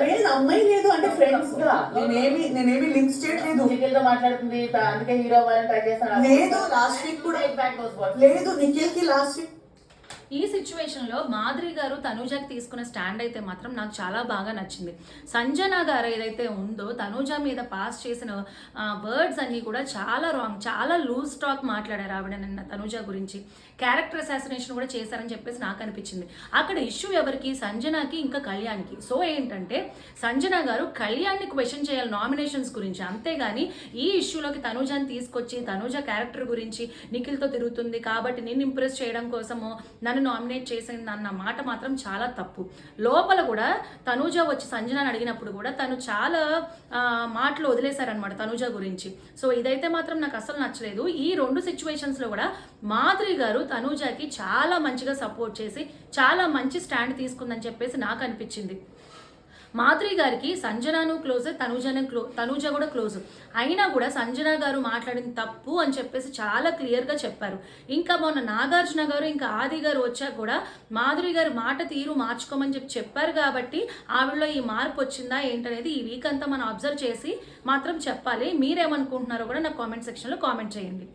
లేదు అమ్మాయి లేదు అంటే ఫ్రెండ్స్ గా నేనేమి లింక్స్ చేయట్లేదు. నిఖిల్తో మాట్లాడుతుంది అందుకే హీరో అవ్వాలని ట్రై చేస్తాను. లేదు లాస్ట్ వీక్ కూడా లేదు నిఖిల్ కి లాస్ట్ వీక్. ఈ సిచ్యువేషన్లో మాధురి గారు తనూజకి తీసుకున్న స్టాండ్ అయితే మాత్రం నాకు చాలా బాగా నచ్చింది. సంజన గారు ఏదైతే ఉందో తనూజ మీద పాస్ చేసిన వర్డ్స్ అన్నీ కూడా చాలా రాంగ్, చాలా లూజ్ టాక్ మాట్లాడారు ఆవిడ నిన్న తనూజ గురించి. క్యారెక్టర్ అసాసినేషన్ కూడా చేశారని చెప్పేసి నాకు అనిపించింది. అక్కడ ఇష్యూ ఎవరికి? సంజనకి ఇంకా కళ్యాణ్కి. సో ఏంటంటే సంజన గారు కళ్యాణ్ని క్వశ్చన్ చేయాలి నామినేషన్స్ గురించి, అంతేగాని ఈ ఇష్యూలోకి తనూజని తీసుకొచ్చి తనూజ క్యారెక్టర్ గురించి నిఖిల్తో తిరుగుతుంది కాబట్టి నిన్ను ఇంప్రెస్ చేయడం కోసము నన్ను నామినేట్ చేసింది అన్న మాట మాత్రం చాలా తప్పు. లోపల కూడా తనూజ వచ్చి సంజనాని అడిగినప్పుడు కూడా తను చాలా మాటలు వదిలేశారనమాట తనూజ గురించి. సో ఇదైతే మాత్రం నాకు అసలు నచ్చలేదు. ఈ రెండు సిచ్యువేషన్స్లో కూడా మాధురి గారు తనూజకి చాలా మంచిగా సపోర్ట్ చేసి చాలా మంచి స్టాండ్ తీసుకుందని చెప్పేసి నాకు అనిపించింది. మాధురి గారికి సంజనాను క్లోజ్, తనూజ కూడా క్లోజ్ అయినా కూడా సంజన గారు మాట్లాడిన తప్పు అని చెప్పేసి చాలా క్లియర్గా చెప్పారు. ఇంకా మొన్న నాగార్జున గారు ఇంకా ఆది గారు వచ్చాక కూడా మాధురి గారు మాట తీరు మార్చుకోమని చెప్పారు కాబట్టి ఆవిడలో ఈ మార్పు వచ్చిందా ఏంటనేది ఈ వీక్ అంతా మనం అబ్జర్వ్ చేసి మాత్రం చెప్పాలి. మీరేమనుకుంటున్నారో కూడా నాకు కామెంట్ సెక్షన్లో కామెంట్ చేయండి.